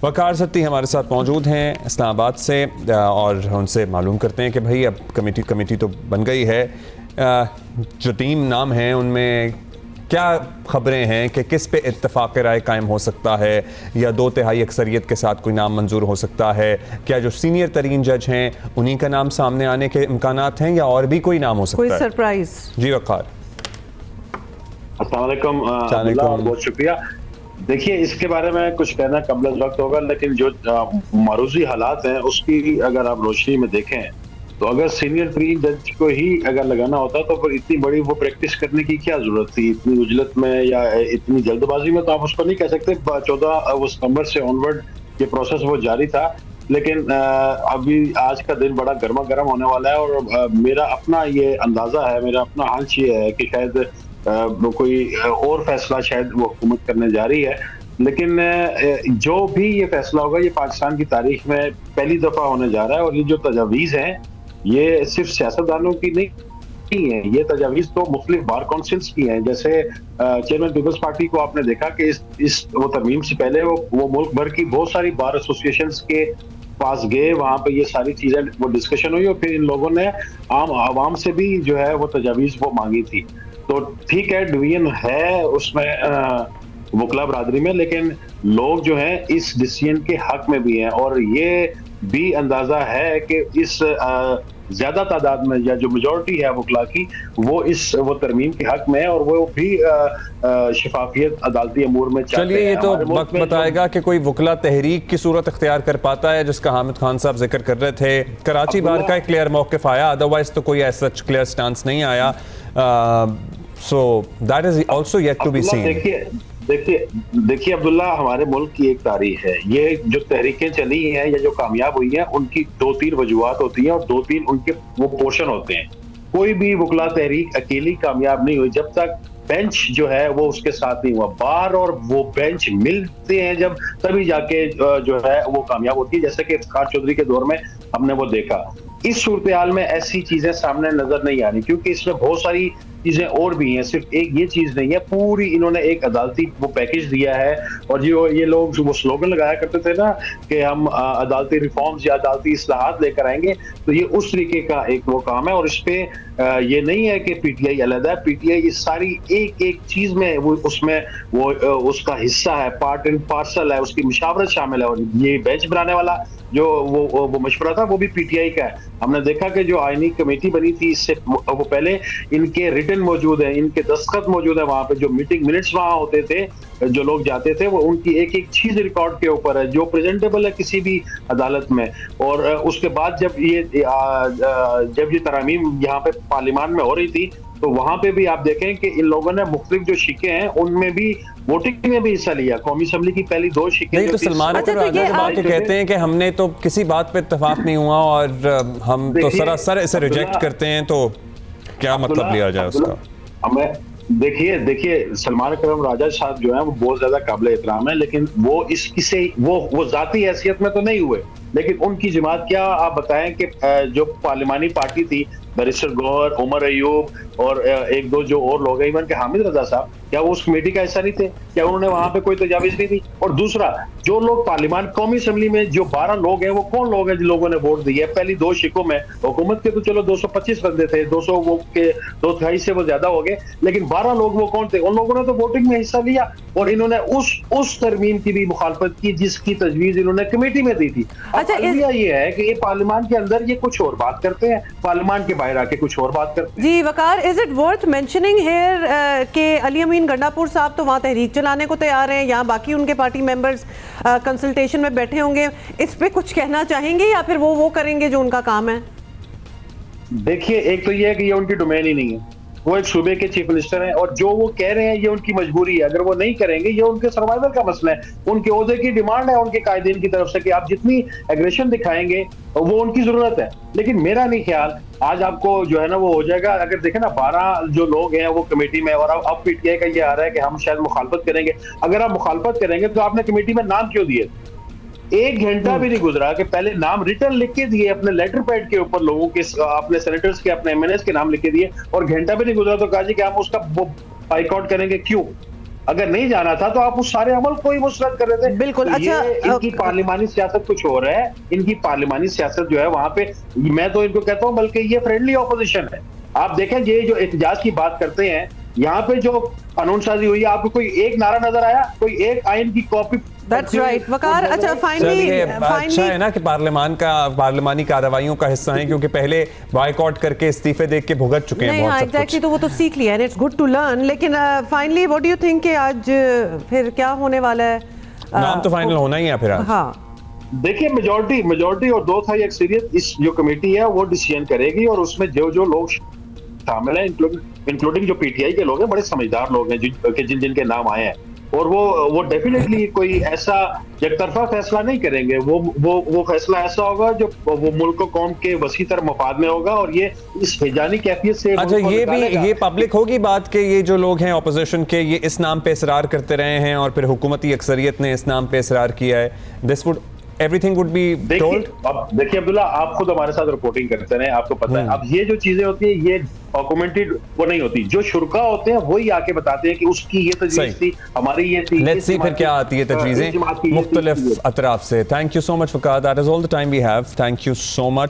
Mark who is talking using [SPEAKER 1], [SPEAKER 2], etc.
[SPEAKER 1] वकार सत्ती हमारे साथ मौजूद हैं इस्लामाबाद से, और उनसे मालूम करते हैं कि भाई अब कमेटी तो बन गई है, जो टीम नाम है उनमें क्या खबरें हैं कि किस पे इत्तफाक राय कायम हो सकता है, या 2/3 अक्सरियत के साथ कोई नाम मंजूर हो सकता है? क्या जो सीनियर तरीन जज हैं उन्हीं का नाम सामने आने के इम्कानात हैं, या और भी कोई नाम हो सकता है?
[SPEAKER 2] कोई सरप्राइज? जी
[SPEAKER 1] वकार,
[SPEAKER 3] अस्सलाम वालेकुम, बहुत शुक्रिया। देखिए, इसके बारे में कुछ कहना कबल वक्त होगा, लेकिन जो मारूजी हालात हैं उसकी अगर आप रोशनी में देखें तो अगर सीनियर तरीन जज को ही अगर लगाना होता तो फिर इतनी बड़ी वो प्रैक्टिस करने की क्या जरूरत थी, इतनी उजलत में या इतनी जल्दबाजी में? तो आप उसको नहीं कह सकते। 14 सितंबर से ऑनवर्ड ये प्रोसेस वो जारी था, लेकिन अभी आज का दिन बड़ा गर्मा गर्म होने वाला है। और मेरा अपना ये अंदाजा है, मेरा अपना हांच ये है कि शायद वो कोई और फैसला शायद वो हुकूमत करने जा रही है। लेकिन जो भी ये फैसला होगा ये पाकिस्तान की तारीख में पहली दफा होने जा रहा है। और ये जो तजावीज़ हैं ये सिर्फ सियासतदानों की नहीं है, ये तजावीज़ तो मुख्तलिफ बार काउंसिल्स की हैं। जैसे चेयरमैन पीपल्स पार्टी को आपने देखा कि इस वो तरमीम से पहले वो मुल्क भर की बहुत सारी बार एसोसिएशंस के पास गए, वहां पे ये सारी चीजें वो डिस्कशन हुई और फिर इन लोगों ने आम आवाम से भी जो है वो तजावीज़ वो मांगी थी। तो ठीक है, डिवीजन है उसमें वकला बरादरी में, लेकिन लोग जो हैं इस डिसीजन के हक में भी हैं। और ये भी अंदाजा है कि इस ज्यादा तादाद में या जो मेजॉरिटी है वकला की वो तरमीम के हक में है, और वो भी शफाफियत अदालती अमूर में चाहते हैं।
[SPEAKER 1] चलिए, ये तो वक्त बताएगा कि कोई वकला तहरीक की सूरत इख्तियार कर पाता है, जिसका हामिद खान साहब जिक्र कर रहे थे। कराची बार का एक क्लियर मौक़िफ़ आया, अदरवाइज तो कोई ऐसा क्लियर स्टांस नहीं आया। So that is also yet to be seen.
[SPEAKER 3] देखिए अब्दुल्ला, हमारे मुल्क की एक तारीख है। ये जो तहरीकें चली हैं या जो कामयाब हुई हैं उनकी 2-3 वजूहात होती हैं और 2-3 उनके वो पोर्शन होते हैं। कोई भी वकला तहरीक अकेली कामयाब नहीं हुई जब तक बेंच जो है वो उसके साथ नहीं हुआ। बार और वो बेंच मिलते हैं जब, तभी जाके जो है वो कामयाब होती है। जैसे कि इफ्तिखार चौधरी के दौर में हमने वो देखा। इस सूरत हाल में ऐसी चीजें सामने नजर नहीं आ रही, क्योंकि इसमें बहुत सारी चीजें और भी हैं, सिर्फ एक ये चीज नहीं है। पूरी इन्होंने एक अदालती वो पैकेज दिया है। और जो ये लोग वो स्लोगन लगाया करते थे ना कि हम अदालती रिफॉर्म्स या अदालती इस्लाहात लेकर आएंगे, तो ये उस तरीके का एक वो काम है। और इस पे ये नहीं है कि पीटीआई अलग है, पीटीआई इस सारी एक एक चीज में वो उसमें वो उसका हिस्सा है, पार्ट एंड पार्सल है, उसकी मुशावरत शामिल है। और ये बेंच बनाने वाला जो वो मशवरा था वो भी पीटीआई का है। हमने देखा कि जो आईनी कमेटी बनी थी इससे वो पहले इनके रिटन मौजूद है, इनके दस्तखत मौजूद है वहां पे। जो मीटिंग मिनट्स वहां होते थे, जो लोग जाते थे, वो उनकी एक एक चीज रिकॉर्ड के ऊपर है जो प्रेजेंटेबल है किसी भी अदालत में। और उसके बाद जब ये तरामीम यहाँ पे पार्लियामान में हो रही थी तो वहां पे भी आप देखें कि इन लोगों ने मुख्तलिफ जो शिके हैं उनमें भी वोटिंग में भी हिस्सा लिया। कौमी असेंबली की पहली 2 शिके
[SPEAKER 1] नहीं, तो सलमान राजा कहते हैं कि हमने तो किसी बात पे इत्तेफाक नहीं हुआ और हम तो सरासर इसे रिजेक्ट करते हैं, तो क्या मतलब लिया जाए उसका?
[SPEAKER 3] हमें देखिए सलमान अकरम राजा साहब जो है वो बहुत ज्यादा काबिल एहतराम है, लेकिन वो इससे वो जाती हैसियत में तो नहीं हुए। लेकिन उनकी जमात क्या आप बताएं कि जो पार्लिमानी पार्टी थी, बैरिस्टर गौहर, उमर अयूब और एक दो जो और लोग हैं, इवन के हामिद रजा साहब, क्या वो उस कमेटी का हिस्सा नहीं थे? क्या उन्होंने वहां पे कोई तजावीज नहीं दी? और दूसरा, जो लोग पार्लियामान कौमी असेंबली में जो 12 लोग हैं वो कौन लोग हैं जिन लोगों ने वोट दिए? पहली 2 शिकों में हुकूमत के तो चलो 225 बंदे थे, 200 वो के 2/3 से वो ज्यादा हो गए, लेकिन 12 लोग वो कौन थे? उन लोगों ने तो वोटिंग में हिस्सा लिया और इन्होंने उस तरमीम की भी मुखालफत की जिसकी तजवीज इन्होंने कमेटी में दी थी। अच्छा, ये है कि ये पार्लियामान के अंदर ये कुछ और बात करते हैं, पार्लियामान के बाहर आके कुछ और बात करते हैं।
[SPEAKER 2] जी Waqar, is it worth mentioning here के अली अमीन गंडापुर साहब तो वहाँ तहरीक चलाने को तैयार हैं, यहाँ बाकी उनके पार्टी मेंबर्स कंसल्टेशन में बैठे होंगे, इस पे कुछ कहना चाहेंगे या फिर वो करेंगे जो उनका काम है?
[SPEAKER 3] देखिए, एक तो ये है कि ये उनकी डोमेन ही नहीं है, वो एक सूबे के चीफ मिनिस्टर हैं और जो वो कह रहे हैं ये उनकी मजबूरी है। अगर वो नहीं करेंगे ये उनके सर्वाइवल का मसला है, उनके ओहदे की डिमांड है उनके कायदीन की तरफ से कि आप जितनी एग्रेशन दिखाएंगे वो उनकी जरूरत है। लेकिन मेरा नहीं ख्याल आज आपको जो है ना वो हो जाएगा। अगर देखें ना 12 जो लोग हैं वो कमेटी में, और अब पीटीआई का ये आ रहा है कि हम शायद मुखालफत करेंगे। अगर आप मुखालफत करेंगे तो आपने कमेटी में नाम क्यों दिए? 1 घंटा भी नहीं गुजरा कि पहले नाम रिटर्न लिख के दिए अपने लेटर पैड के ऊपर, लोगों के अपने सेनेटर्स के अपने एमएनएस के नाम लिख के दिए, और घंटा भी नहीं गुजरा तो कहा जी कि हम उसका वो बाइकआउट करेंगे। क्यों? अगर नहीं जाना था तो आप उस सारे अमल को ही मुस्तरद कर रहे थे।
[SPEAKER 2] बिल्कुल।
[SPEAKER 3] तो
[SPEAKER 2] अच्छा,
[SPEAKER 3] इनकी पार्लिमानी सियासत कुछ हो रहा है, इनकी पार्लिमानी सियासत जो है वहां पे, मैं तो इनको कहता हूं बल्कि ये फ्रेंडली ऑपोजिशन है। आप देखें ये जो एहतजाज की बात करते हैं, यहाँ पे जो कानूनसाजी हुई है, आपको कोई एक नारा नजर आया, कोई एक आइन की कॉपी?
[SPEAKER 2] That's right, वकार। अच्छा, फाइनली
[SPEAKER 1] अच्छा है ना कि पार्लिमानी कार्रवाइयों का हिस्सा है, क्योंकि पहले बायकॉट करके इस्तीफे देख के भुगत चुके हैं बहुत सब कुछ।
[SPEAKER 2] एग्जैक्टली, तो वो तो सीख लिया है, इट्स गुड टू लर्न। लेकिन finally what do you think कि आज फिर क्या होने वाला है?
[SPEAKER 1] नाम तो फाइनल होना ही है फिर आज।
[SPEAKER 2] हाँ,
[SPEAKER 3] देखिए, मेजोरिटी और 2/3 अक्सरियत इस जो कमेटी है वो डिसीजन करेगी, और उसमें जो लोग शामिल हैं, इंक्लूडिंग जो पीटीआई के लोग हैं, बड़े समझदार लोग हैं जिनके नाम आए हैं, और वो डेफिनेटली कोई ऐसा एकतरफा फैसला नहीं करेंगे। वो फैसला ऐसा होगा जो वो मुल्क कौम के वसी तर मफाद में होगा, और ये इस हिजानी कैफियत से।
[SPEAKER 1] अच्छा, ये पब्लिक होगी बात के ये जो लोग हैं ऑपोजिशन के, ये इस नाम पे इसरार करते रहे हैं और फिर हुकूमती अक्सरियत ने इस नाम पे इसरार किया है, this would everything would be told?
[SPEAKER 3] अब देखिए अब्दुल्ला, आप खुद हमारे साथ रिपोर्टिंग करते हैं, आपको पता है। अब ये जो चीजें होती है ये डॉक्यूमेंटेड वो नहीं होती, जो शुरा होते हैं वही आके बताते हैं कि उसकी ये तजवीज थी, हमारी ये थी।
[SPEAKER 1] लेट्स सी फिर क्या आती है तजवीजें मुख्तलिफ अतराफ से। थैंक यू सो मच फकाद, that is all the time we have. Thank you so much.